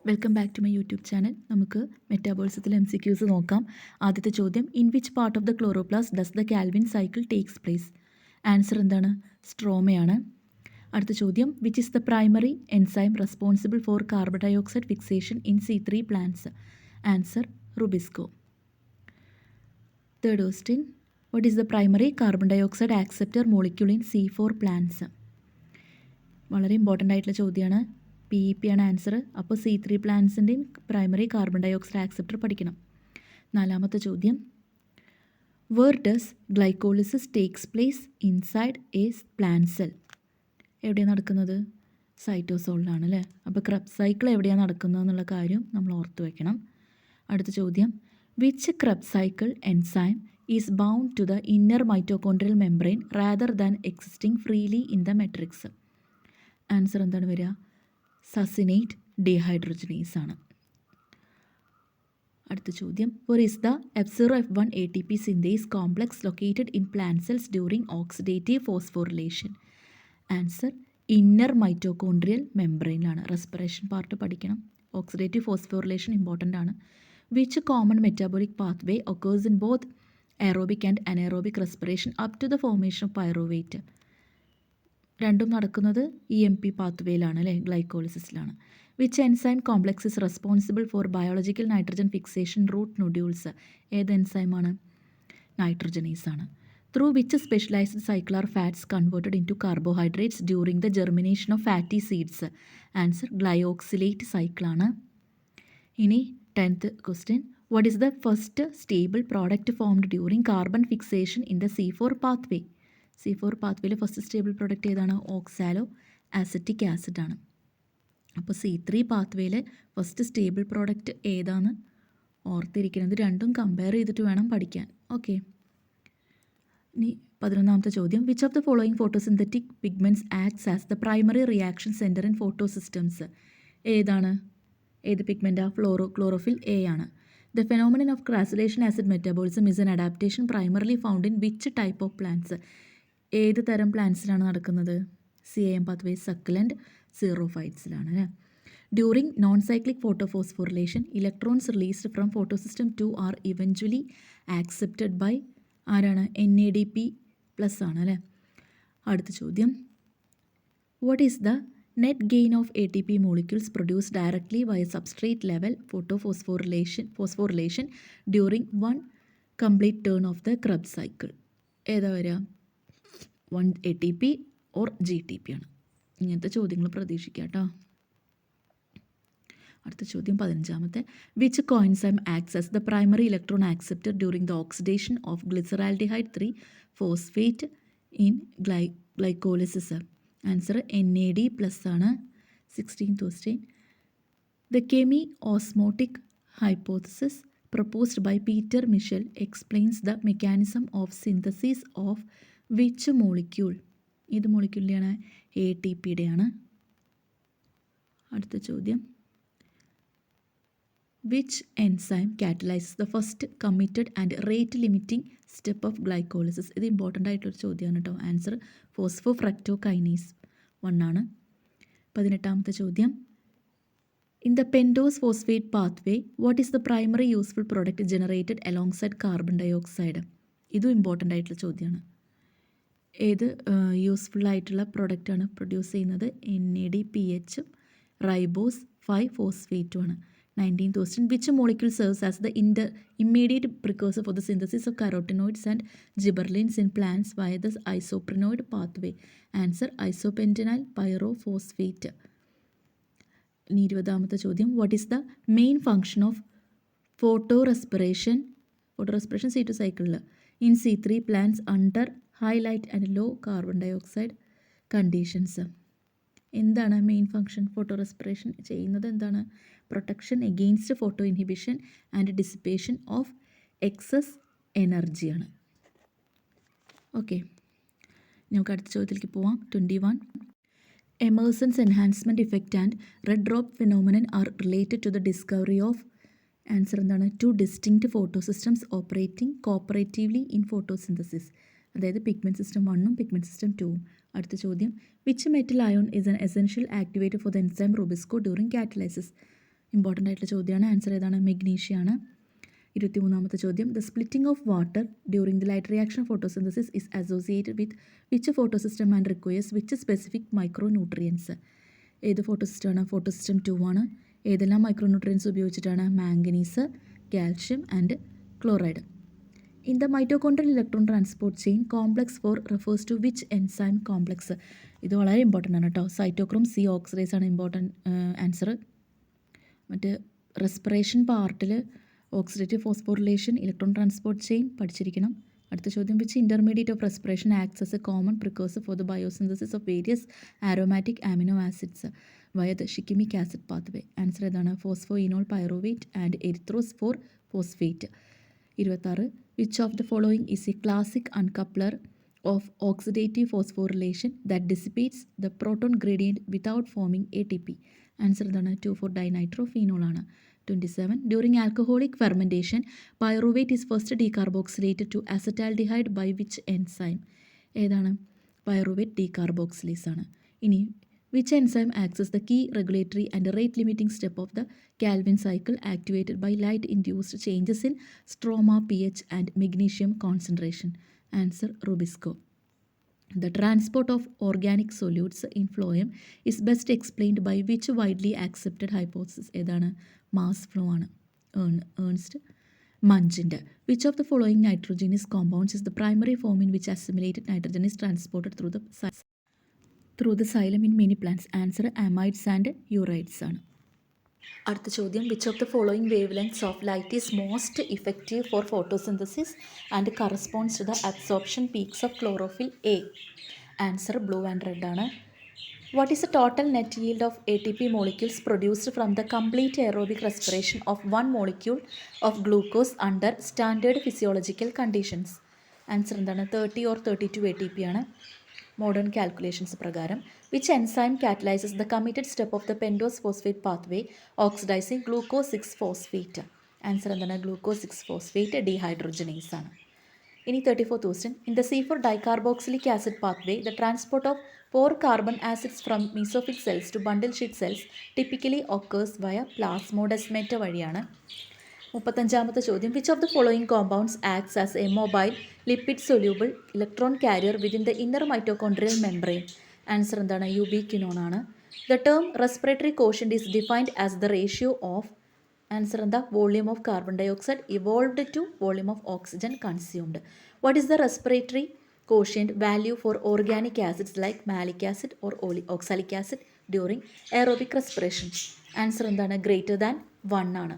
Welcome back to my YouTube channel. നമുക്ക് മെറ്റാബോളിസത്തിൽ MCQs നോക്കാം. ആദ്യത്തെ ചോദ്യം, in which part of the chloroplast does the Calvin cycle takes place? Answer എന്താണ്? സ്ട്രോമയാണ്. അടുത്ത ചോദ്യം, which is the primary enzyme responsible for carbon dioxide fixation in C3 plants? Answer rubisco. Third question, what is the primary carbon dioxide acceptor molecule in C4 plants? വളരെ important ആയിട്ടുള്ള ചോദ്യമാണ്. PEP ആണ് answer. അപ്പോൾ C3 പ്ലാന്റ്സിൻ്റെയും primary carbon dioxide acceptor പഠിക്കണം. നാലാമത്തെ ചോദ്യം, where does glycolysis takes place inside a plant cell? എവിടെയാണ് നടക്കുന്നത്? സൈറ്റോസോളിലാണ് അല്ലേ. അപ്പോൾ ക്രബ് സൈക്കിൾ എവിടെയാണ് നടക്കുന്നത് എന്നുള്ള കാര്യം നമ്മൾ ഓർത്ത് വയ്ക്കണം. അടുത്ത ചോദ്യം, which Krebs cycle enzyme is bound to the inner mitochondrial membrane rather than existing freely in the matrix? Answer എന്താണ് വരിക? സസിനേറ്റ് ഡീഹൈഡ്രോജനേസ് ആണ്. അടുത്ത ചോദ്യം, where is the F0F1 ATP synthase complex located in plant cells during oxidative phosphorylation? Answer inner mitochondrial മെംബ്രെയിനിലാണ്. Respiration part പഠിക്കണം. Oxidative phosphorylation important ആണ്. Which common metabolic pathway occurs in both aerobic and anaerobic respiration up to the formation of pyruvate? രണ്ടും നടക്കുന്നത് EMP പാത്വേയിലാണ് അല്ലേ, ഗ്ലൈക്കോളിസിസിലാണ്. Which enzyme complex is responsible for biological nitrogen fixation root nodules? ഏത് എൻസൈമാണ്? Nitrogenase ആണ്. Through which specialized cycle are fats converted into carbohydrates during the germination of fatty seeds? Answer glyoxylate സൈക്കിളാണ്. ഇനി 10th question, what is the first stable product formed during carbon fixation in the C4 pathway? C4 പാത്വേയിൽ first stable product ഏതാണ്? Oxaloacetic acid ആണ്. അപ്പോൾ C3 പാത്വേയിൽ first stable product ഏതാണ് ഓർത്തിരിക്കുന്നത്? രണ്ടും compare ചെയ്തിട്ട് വേണം പഠിക്കാൻ. ഓക്കെ. ഇനി 11ാമത്തെ ചോദ്യം, which of the following photosynthetic pigments acts as the primary reaction centre in photosystems? ഏതാണ്? ഏത് പിഗ്മെൻറ്റാ? ക്ലോറോഫിൽ A ആണ്. The phenomenon of crassulacean acid metabolism is an adaptation primarily found in which type of plants? ഏത് തരം പ്ലാന്റ്സിലാണ് നടക്കുന്നത്? CAM pathway succulent സീറോഫൈറ്റ്സിലാണ് അല്ലേ. During non cyclic photophosphorylation electrons released from photosystem 2 are eventually accepted by ആരാണ്? NADP+ ആണ് അല്ലേ. അടുത്ത ചോദ്യം, what is the net gain of ATP molecules produce directly by substrate level photophosphorylation during 1 complete turn of the Krebs cycle? ഏതാ വരിക? 1 ATP or GTP ആണ്. ഇങ്ങനത്തെ ചോദ്യങ്ങൾ പ്രതീക്ഷിക്കുക കേട്ടോ. അടുത്ത ചോദ്യം 15ാമത്തെ, which coenzyme acts as the primary electron acceptor during the oxidation of glyceraldehyde 3 phosphate in glycolysis? Answer NAD+ ആണ്. 16th question, the chemiosmotic hypothesis proposed by Peter Michel explains the mechanism of synthesis of which molecule? ഇത് മോളിക്യൂളിൻ്റെയാണ്? ATPയുടെയാണ്. അടുത്ത ചോദ്യം, which enzyme catalyses the first committed and rate limiting step of glycolysis? ഇത് important ആയിട്ടൊരു ചോദ്യമാണ് കേട്ടോ. Answer phosphofructokinase 1 ആണ്. 18ാമത്തെ ചോദ്യം, in the pentose phosphate pathway what is the primary useful product generated alongside carbon dioxide? ഇതും ഇമ്പോർട്ടൻ്റ് ആയിട്ടുള്ള ചോദ്യമാണ്. ഏത് യൂസ്ഫുൾ ആയിട്ടുള്ള പ്രോഡക്റ്റാണ് പ്രൊഡ്യൂസ് ചെയ്യുന്നത്? NADPH റൈബോസ് 5 ഫോസ്ഫേറ്റും ആണ്. 19th question, which molecule serves as the immediate precursor for the synthesis of carotenoids and gibberellins in plants via the isoprenoid pathway? Answer isopentenyl pyrophosphate. ഇനി 20ാമത്തെ ചോദ്യം, what is the main function of photorespiration C2 സൈക്കിളിൽ in C3 plants under high light and low carbon dioxide conditions? എന്താണ് main function? Photorespiration ചെയ്യുന്നത് എന്താണ്? Protection against photoinhibition and dissipation of excess എനർജിയാണ്. Okay, നമുക്ക് അടുത്ത ചോദ്യത്തിലേക്ക് പോവാം. 21, Emerson's enhancement effect and red drop phenomenon are related to the discovery of? Answer എന്താണ്? 2 distinct photosystems operating cooperatively in photosynthesis. അതായത് pigment system 1ഉം pigment system 2ഉം. അടുത്ത ചോദ്യം, which metal ion is an essential activator for the enzyme RuBisCO during കാറ്റലൈസിസ്? Important ആയിട്ടുള്ള ചോദ്യമാണ്. Answer ഏതാണ്? മെഗ്നീഷ്യാണ്. 23ാമത്തെ ചോദ്യം. The splitting of water during the light reaction photosynthesis is associated with which photosystem and requires which specific micro nutrients? ഏത് ഫോട്ടോസിസ്റ്റമാണ്? Photosystem 2 ആണ്. ഏതെല്ലാം micro nutrients ഉപയോഗിച്ചിട്ടാണ്? Manganese, calcium and chloride. In the mitochondrial electron transport chain complex 4 refers to which enzyme complex? ഇത് വളരെ important ആണ് കേട്ടോ. Cytochrome C oxidase ആണ് important answer. മറ്റ് റെസ്പിറേഷൻ പാർട്ടിൽ oxidative phosphorylation, electron transport chain പഠിച്ചിരിക്കണം. അടുത്ത ചോദ്യം. Which intermediate of respiration acts as a common precursor for the biosynthesis of various aromatic amino acids via the shikimic acid pathway? Answer ഏതാണ്? Phosphoenolpyruvate and erythrose four phosphate. 26. Which of the following is a classic uncoupler of oxidative phosphorylation that dissipates the proton gradient without forming A T P? Answer എന്താണ്? 2,4-ഡൈനൈട്രോഫീനോൾ ആണ്. 27. During alcoholic fermentation pyruvate is first decarboxylated to acetaldehyde by which enzyme? ഏതാണ്? Pyruvate decarboxylase ആണ്. ഇനി which enzyme acts as the key regulatory and rate limiting step of the Calvin cycle activated by light induced changes in stroma pH and magnesium concentration? Answer Rubisco. The transport of organic solutes in phloem is best explained by which widely accepted hypothesis? ഏതാണ്? mass flow ആണ്. Ernst മഞ്ചിൻ്റെ. Which of the following nitrogenous compounds is the primary form in which assimilated nitrogen is transported through the xylem in many plants? Answer amides and urides ആണ്. അടുത്ത ചോദ്യം. Which of the following wavelengths of light is most effective for photosynthesis and corresponds to the absorption peaks of chlorophyll A? Answer blue and red ആണ്. What is the total net yield of ATP molecules produced from the complete aerobic respiration of 1 molecule of glucose under standard physiological conditions? ആൻസർ എന്താണ്? 30 or 32 ATP ആണ്. Modern calculations പ്രകാരം. Which enzyme catalyses the committed step of the pentose phosphate pathway oxidising glucose 6 phosphate? Answer എന്താണ്? Glucose 6 phosphate dehydrogenase ആണ്. ഇനി 34th question. In the C4 dicarboxylic acid pathway the transport of 4 carbon acids from mesophyll cells to bundle sheath cells typically occurs via plasmodesmata വഴിയാണ്. 35ാമത്തെ ചോദ്യം. Which of the following compounds acts as a mobile lipid soluble electron carrier within the inner mitochondrial membrane? Answer എന്താണ്? Ubiquinone ആണ്. The term respiratory quotient is defined as the ratio of? Answer എന്താ? Volume of carbon dioxide evolved to volume of oxygen consumed. What is the respiratory quotient value for organic acids like malic acid or oxalic acid during aerobic respiration? Answer എന്താണ്? Greater than 1 ആണ്.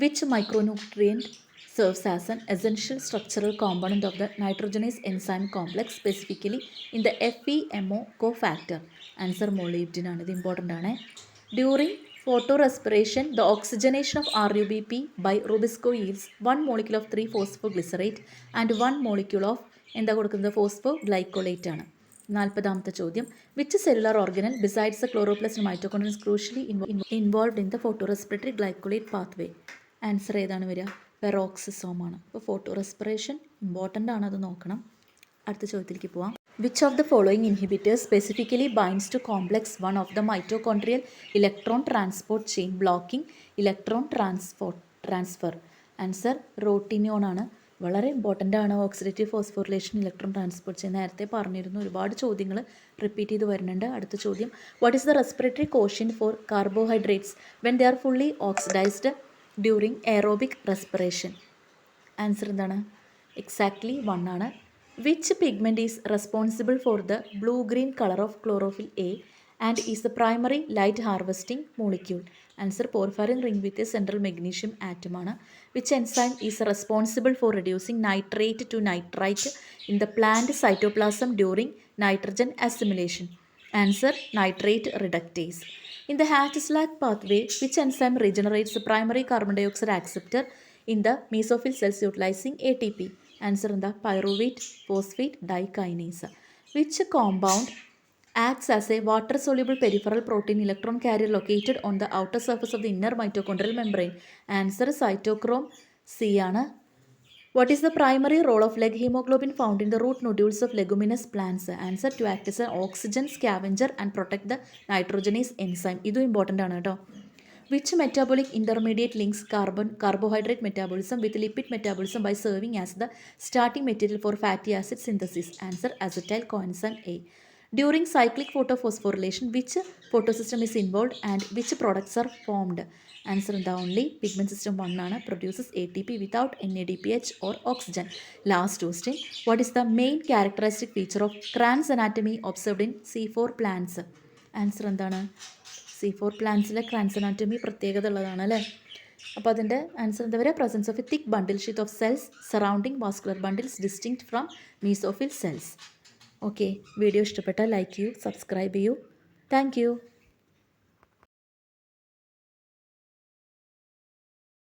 Which micronutrient serves as an essential structural component of the nitrogenase enzyme complex, specifically in the FeMO cofactor? Answer molybdenum ആണ്. ഇത് important ആണ്. During photorespiration, the oxygenation of RUBP by Rubisco yields 1 molecule of 3-phosphoglycerate and 1 molecule of എന്താ കൊടുക്കുന്നത്? ഫോസ്ഫോഗ്ലൈക്കോളേറ്റ് ആണ്. 40ാമത്തെ ചോദ്യം. Which cellular organelle besides the chloroplast mitochondria is crucially involved in the photorespiratory glycolate pathway? Answer ഏതാണ് വരിക? പെറോക്സിസോം ആണ്. അപ്പോൾ photo respiration important ആണ്, അത് നോക്കണം. അടുത്ത ചോദ്യത്തിലേക്ക് പോവാം. Which of the following inhibitors specifically binds to complex 1 of the mitochondrial electron transport chain blocking electron transfer? Answer rotenone ആണ്. വളരെ ഇമ്പോർട്ടൻ്റ് ആണ്. Oxidative phosphorylation electron transport chain നേരത്തെ പറഞ്ഞിരുന്നു. ഒരുപാട് ചോദ്യങ്ങൾ റിപ്പീറ്റ് ചെയ്ത് വരുന്നുണ്ട്. അടുത്ത ചോദ്യം. What is the respiratory quotient for carbohydrates when they are fully oxidised during aerobic respiration? Answer എന്താണ്? എക്സാക്ട്ലി 1 ആണ്. Which pigment is responsible for the blue green colour of chlorophyll a and is the primary light harvesting molecule? Answer porphyrin ring with a central magnesium atom ആണ്. Which enzyme is responsible for reducing nitrate to nitrite in the plant cytoplasm during nitrogen assimilation? Answer nitrate reductase. In the Hatch-Slack pathway, which enzyme regenerates the primary carbon dioxide acceptor in the mesophyll cells utilizing ATP? Answer in the pyruvate phosphate dikinase. Which compound acts as a water-soluble peripheral protein electron carrier located on the outer surface of the inner mitochondrial membrane? Answer cytochrome C ആണ്. What is the primary role of leg hemoglobin found in the root nodules of leguminous plants? Answer to act as an oxygen scavenger and protect the nitrogenase enzyme. ഇതും important ആണ് കേട്ടോ. Which metabolic intermediate links carbohydrate metabolism with lipid metabolism by serving as the starting material for fatty acid synthesis? Answer: acetyl coenzyme A. During cyclic photophosphorylation, which photosystem is involved and which products are formed? Answer: the only pigment system 1 ആണ്, produces ATP without NADPH or oxygen. Last question: what is the main characteristic feature of Cran's anatomy observed in C4 plants? Answer എന്താണ്? C4 പ്ലാന്റ്സിലെ Kranz anatomy പ്രത്യേകത ഉള്ളതാണ് അല്ലേ. അപ്പോൾ അതിൻ്റെ answer എന്താ പറയുക? Presence of a thick bundle sheath of cells surrounding vascular bundles distinct from mesophyll cells. Okay, video ഇഷ്ടപ്പെട്ടാൽ like ചെയ്യൂ, സബ്സ്ക്രൈബ് ചെയ്യൂ. Thank U.